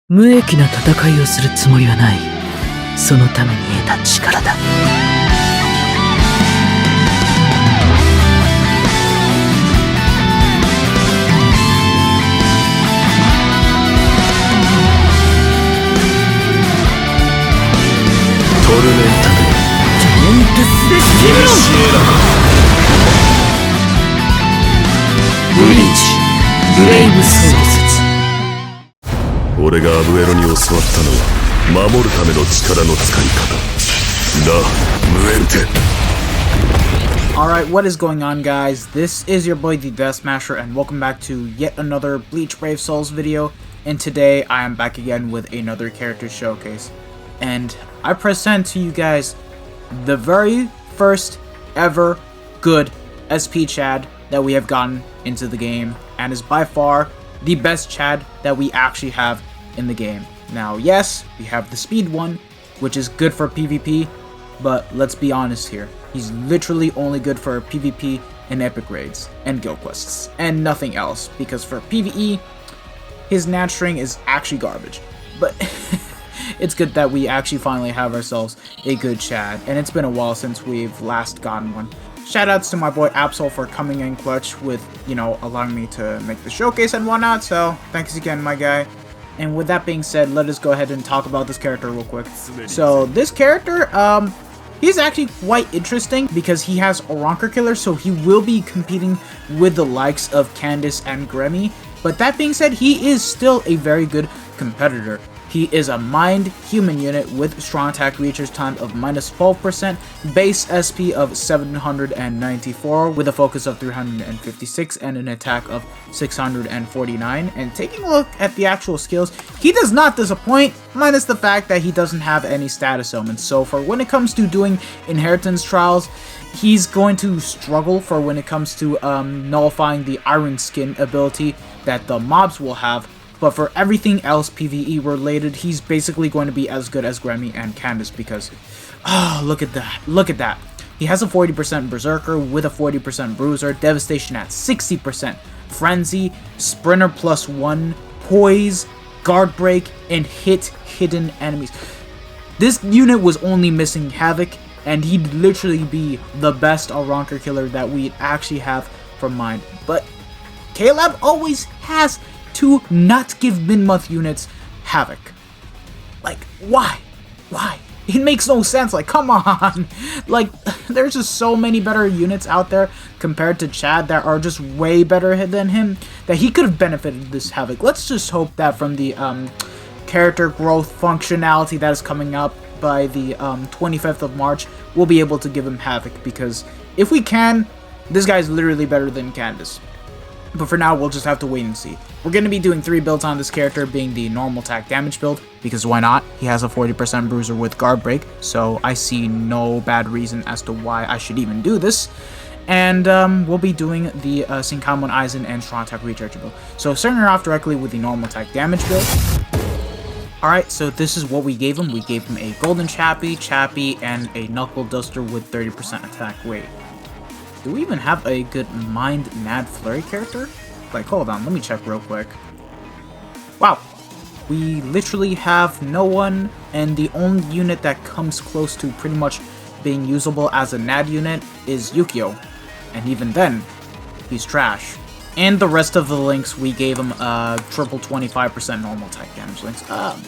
無益な戦いをするつもりはない。そのために得た力だ。トルメンタルジャイアントスレシブロンブリーチブレイブソウル説。俺がアブエロに教わったのは守るための力の使い方だ。ムエルテ。 Alright, what is going on, guys? This is your boy the Death Smasher, and welcome back to yet another Bleach Brave Souls video. And today I am back again with another character showcase. And I present to you guys the very first ever good SP Chad that we have gotten into the game, and is by far the best Chad that we actually have in the game. Now, yes, we have the speed one, which is good for PvP, but let's be honest here. He's literally only good for PvP and epic raids and guild quests and nothing else, because for PvE, his NAD string is actually garbage. But it's good that we actually finally have ourselves a good Chad, and it's been a while since we've last gotten one. Shoutouts to my boy Absol for coming in clutch with, allowing me to make the showcase and whatnot, so thanks again, my guy. And with that being said, let us go ahead and talk about this character real quick. So this character, he's actually quite interesting because he has a Ronker Killer, so he will be competing with the likes of Candace and Gremmy. But that being said, he is still a very good competitor. He is a mined human unit with strong attack reaches time of -12%, base SP of 794 with a focus of 356 and an attack of 649. And taking a look at the actual skills, he does not disappoint, minus the fact that he doesn't have any status omens. So for when it comes to doing inheritance trials, he's going to struggle for when it comes to nullifying the Iron Skin ability that the mobs will have. But for everything else PvE related, he's basically going to be as good as Gremmy and Candace because, look at that, look at that. He has a 40% Berserker with a 40% Bruiser, Devastation at 60%, Frenzy, Sprinter +1, Poise, Guard Break, and hit hidden enemies. This unit was only missing Havoc, and he'd literally be the best Ronker Killer that we actually have from mine. But Caleb always has to not give min-month units Havoc. Like, why? Why? It makes no sense. Like, come on. Like, there's just so many better units out there compared to Chad that are just way better than him that he could have benefited this Havoc. Let's just hope that from the character growth functionality that is coming up by the 25th of March, we'll be able to give him Havoc, because if we can, this guy's literally better than Candace. But for now, we'll just have to wait and see. We're going to be doing 3 builds on this character, being the normal attack damage build, because why not? He has a 40% bruiser with guard break, so I see no bad reason as to why I should even do this. And we'll be doing the Senkaizen and strong attack recharge build. So starting off directly with the normal attack damage build. Alright, so this is what we gave him. We gave him a golden Chappie, and a knuckle duster with 30% attack. Wait. Do we even have a good mined NAD Flurry character? Like, hold on, let me check real quick. Wow, we literally have no one, and the only unit that comes close to pretty much being usable as a NAD unit is Yukio, and even then, he's trash. And the rest of the links, we gave him triple 25% normal attack damage links.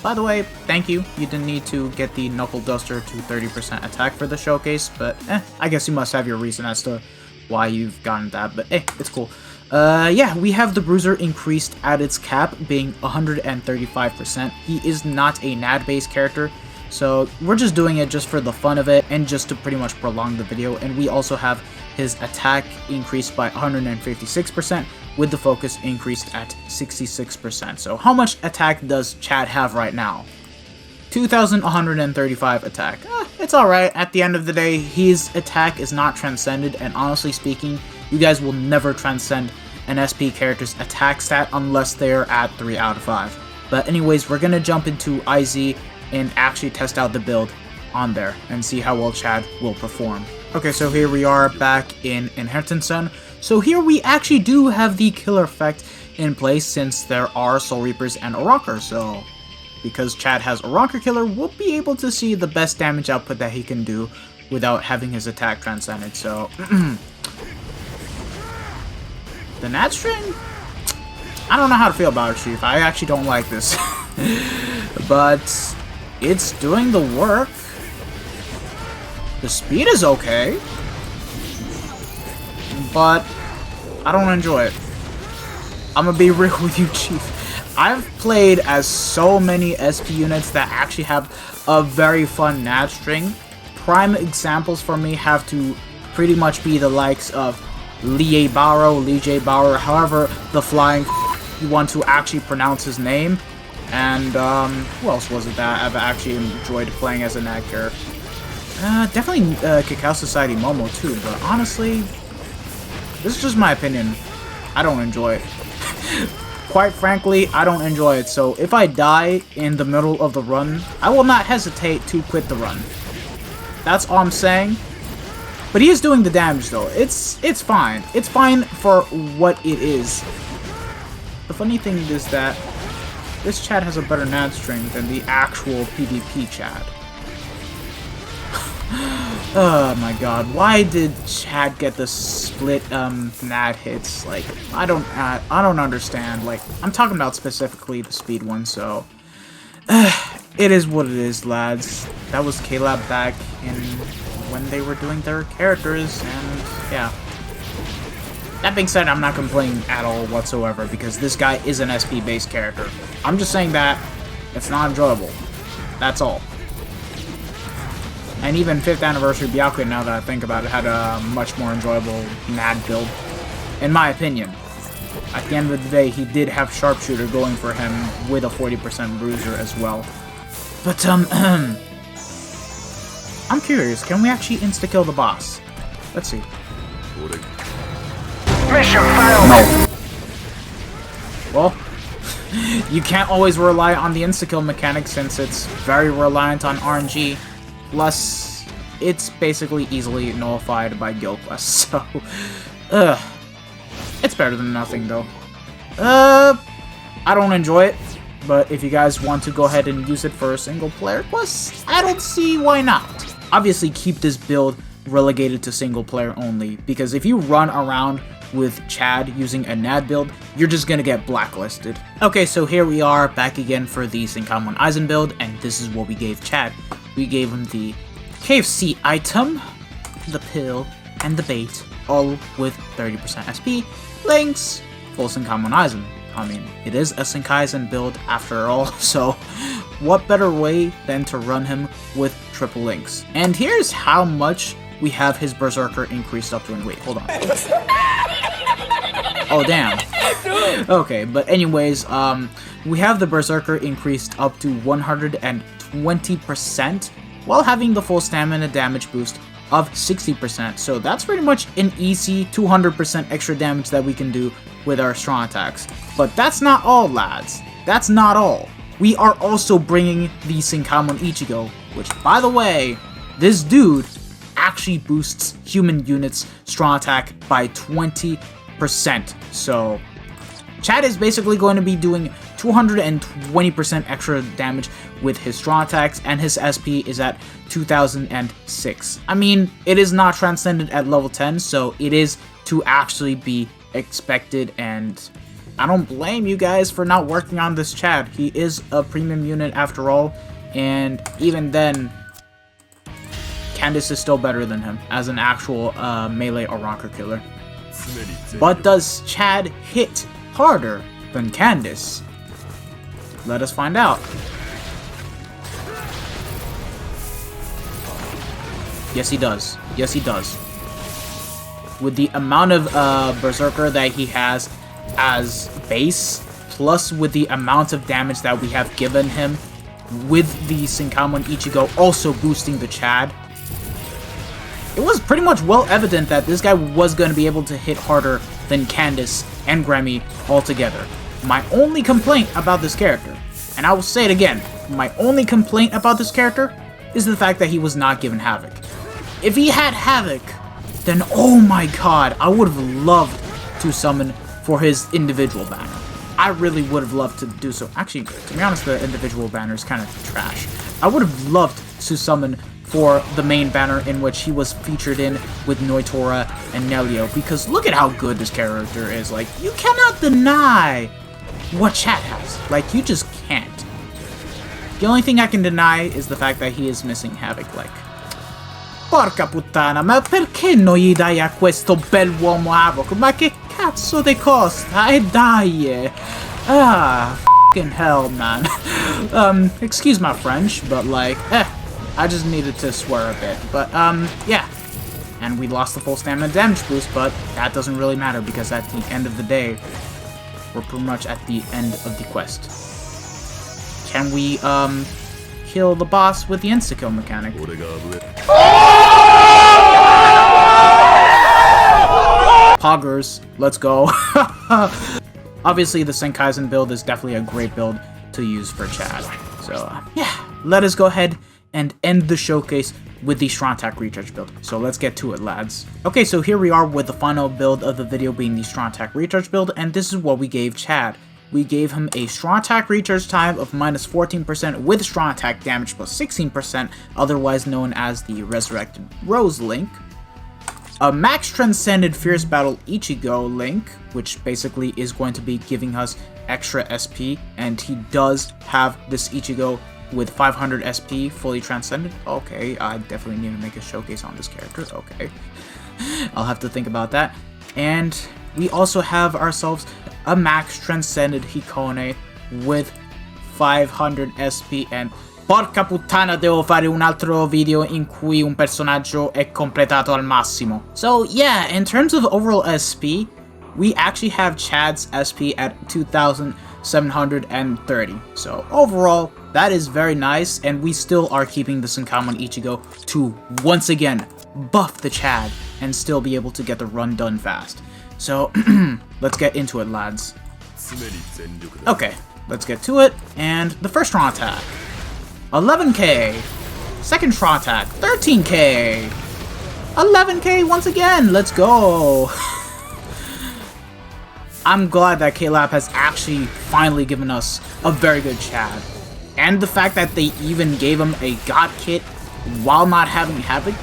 By the way, thank you. You didn't need to get the Knuckle Duster to 30% attack for the showcase, but I guess you must have your reason as to why you've gotten that, but it's cool. Yeah, we have the Bruiser increased at its cap, being 135%. He is not a NAD-based character, so we're just doing it just for the fun of it, and just to pretty much prolong the video. And we also have his attack increased by 156%, with the focus increased at 66%. So how much attack does Chad have right now? 2,135 attack. It's alright. At the end of the day, his attack is not transcended, and honestly speaking, you guys will never transcend an SP character's attack stat unless they're at 3 out of 5. But anyways, we're gonna jump into IZ and actually test out the build on there and see how well Chad will perform. Okay, so here we are back in Inheritance Zone. So here we actually do have the killer effect in place, since there are Soul Reapers and Oroker, so because Chad has a Ronker Killer, we'll be able to see the best damage output that he can do without having his attack transcended. So, the NAD string? I don't know how to feel about it, Chief. I actually don't like this. But it's doing the work. The speed is okay, but I don't enjoy it. I'm gonna be real with you, Chief. I've played as so many SP units that actually have a very fun NAD string. Prime examples for me have to pretty much be the likes of Lee J. Barrow, however the flying you want to actually pronounce his name. And who else was it that I've actually enjoyed playing as a NAD character? Definitely Cacao Society Momo too, but honestly, this is just my opinion. I don't enjoy it. Quite frankly, I don't enjoy it, so if I die in the middle of the run, I will not hesitate to quit the run. That's all I'm saying. But he is doing the damage though. It's fine. It's fine for what it is. The funny thing is that this Chad has a better NAD string than the actual PvP Chad. Oh my god, why did Chad get the split NAD hits? Like, I don't understand. Like, I'm talking about specifically the speed one, so it is what it is, lads. That was K-Lab back in when they were doing their characters, and yeah. That being said, I'm not complaining at all whatsoever because this guy is an SP based character. I'm just saying that it's not enjoyable. That's all. And even 5th anniversary Byakuya, now that I think about it, had a much more enjoyable NAD build, in my opinion. At the end of the day, he did have Sharpshooter going for him with a 40% bruiser as well. But, I'm curious, can we actually insta-kill the boss? Let's see. Mission failed! No. Well, you can't always rely on the insta-kill mechanic since it's very reliant on RNG. Plus, it's basically easily nullified by Guild Quest, so... It's better than nothing, though. I don't enjoy it, but if you guys want to go ahead and use it for a single-player quest, I don't see why not. Obviously, keep this build relegated to single-player only, because if you run around with Chad using a NAD build, you're just gonna get blacklisted. Okay, so here we are back again for the Senkaizen Build, and this is what we gave Chad. We gave him the KFC item, the pill, and the bait, all with 30% SP, links, full Senkaizen. I mean, it is a Senkaizen build after all, so what better way than to run him with triple links? And here's how much we have his Berserker increased up to, and wait, hold on. Oh, damn. Okay, but anyways, we have the Berserker increased up to 120% while having the full stamina damage boost of 60%. So that's pretty much an easy 200% extra damage that we can do with our strong attacks. But that's not all, lads. That's not all. We are also bringing the Senkaizen Ichigo, which, by the way, this dude actually boosts human units' strong attack by 20%. So Chad is basically going to be doing 220% extra damage with his strong attacks, and his SP is at 2006. I mean, it is not transcended at level 10, so it is to actually be expected, and I don't blame you guys for not working on this Chad. He is a premium unit after all, and even then, Candice is still better than him as an actual melee or rocker killer. But does Chad hit harder than Candice? Let us find out. Yes, he does. Yes, he does. With the amount of Berserker that he has as base, plus with the amount of damage that we have given him, with the Senkaizen Ichigo also boosting the Chad, it was pretty much well evident that this guy was going to be able to hit harder than Candice and Grammy altogether. My only complaint about this character, and I will say it again, my only complaint about this character is the fact that he was not given Havoc. If he had Havoc, then oh my god, I would have loved to summon for his individual banner. I really would have loved to do so. Actually, to be honest, the individual banner is kind of trash. I would have loved to summon for the main banner in which he was featured in with Noitora and Nelio, because look at how good this character is. Like, you cannot deny what chat has. Like, you just can't. The only thing I can deny is the fact that he is missing Havoc. Like, porca puttana, ma perché non gli dai a questo bell'uomo Havoc? Ma che cazzo de costa? E dai! Ah, f***ing hell, man. Excuse my French, but like, I just needed to swear a bit. But, yeah. And we lost the full stamina damage boost, but that doesn't really matter because at the end of the day, we're pretty much at the end of the quest. Can we, kill the boss with the insta-kill mechanic? Poggers, let's go. Obviously, the Senkaizen build is definitely a great build to use for Chad. So, yeah, let us go ahead and end the showcase with the Strong Attack Recharge build. So let's get to it, lads. Okay, so here we are with the final build of the video being the Strong Attack Recharge build, and this is what we gave Chad. We gave him a Strong Attack Recharge time of minus 14% with Strong Attack damage plus 16%, otherwise known as the Resurrected Rose Link. A Max Transcended Fierce Battle Ichigo Link, which basically is going to be giving us extra SP, and he does have this Ichigo with 500 SP fully transcended. Okay, I definitely need to make a showcase on this character. Okay, I'll have to think about that. And we also have ourselves a Max Transcended Hikone with 500 SP, and porca puttana, devo fare un altro video in cui un personaggio è completato al massimo. So yeah, in terms of overall SP, we actually have Chad's SP at 2,730. So overall, that is very nice, and we still are keeping the Senkaimon Ichigo to once again buff the Chad and still be able to get the run done fast. So let's get into it, lads. Okay, let's get to it. And the first strong attack, 11k. Second strong attack, 13k. 11k once again. Let's go. I'm glad that K-Lab has actually finally given us a very good Chad. And the fact that they even gave him a God Kit while not having Havoc,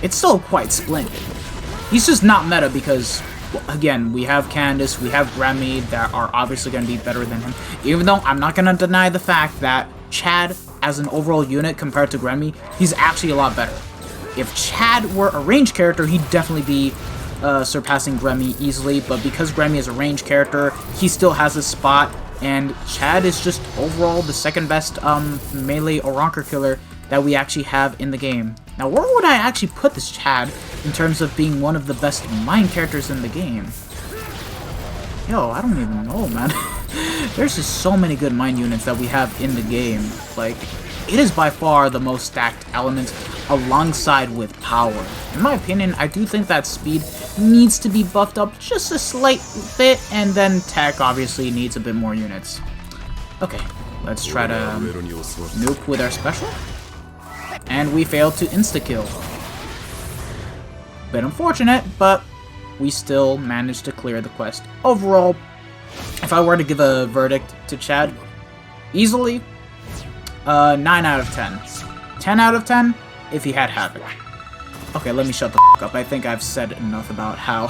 it's still quite splendid. He's just not meta because, well, again, we have Candace, we have Remy that are obviously going to be better than him. Even though I'm not going to deny the fact that Chad, as an overall unit compared to Remy, he's actually a lot better. If Chad were a ranged character, he'd definitely be surpassing Remy easily, but because Remy is a ranged character, he still has a spot, and Chad is just overall the second best melee or Ronker killer that we actually have in the game. Now, where would I actually put this Chad in terms of being one of the best mine characters in the game? Yo, I don't even know, man. There's just so many good mine units that we have in the game. Like, it is by far the most stacked element alongside with power. In my opinion, I do think that speed needs to be buffed up just a slight bit, and then tech obviously needs a bit more units. Okay, let's try to nuke with our special. And we failed to insta-kill. Bit unfortunate, but we still managed to clear the quest. Overall, if I were to give a verdict to Chad, easily, 9 out of 10. 10 out of 10 if he had Havoc. Okay, let me shut the f*** up. I think I've said enough about how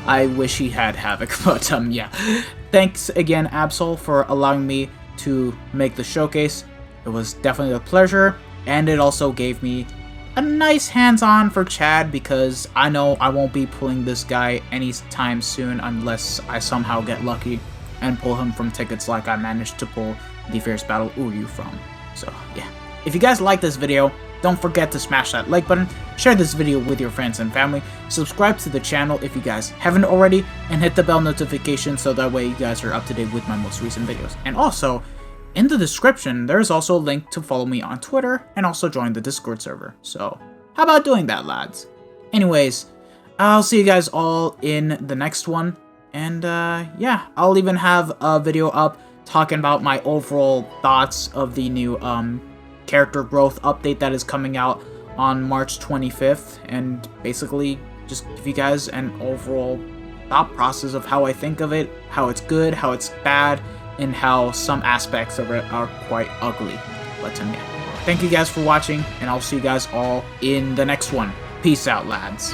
I wish he had Havoc, but yeah. Thanks again, Absol, for allowing me to make the showcase. It was definitely a pleasure, and it also gave me a nice hands-on for Chad, because I know I won't be pulling this guy anytime soon unless I somehow get lucky and pull him from tickets like I managed to pull the Fierce Battle Uryu from. So, yeah. If you guys like this video, don't forget to smash that like button, share this video with your friends and family, subscribe to the channel if you guys haven't already, and hit the bell notification so that way you guys are up to date with my most recent videos. And also, in the description, there's also a link to follow me on Twitter and also join the Discord server. So, how about doing that, lads? Anyways, I'll see you guys all in the next one. And, yeah, I'll even have a video up talking about my overall thoughts of the new, character growth update that is coming out on March 25th. And basically, just give you guys an overall thought process of how I think of it, how it's good, how it's bad, in how some aspects of it are quite ugly. But yeah. Thank you guys for watching, and I'll see you guys all in the next one. Peace out, lads.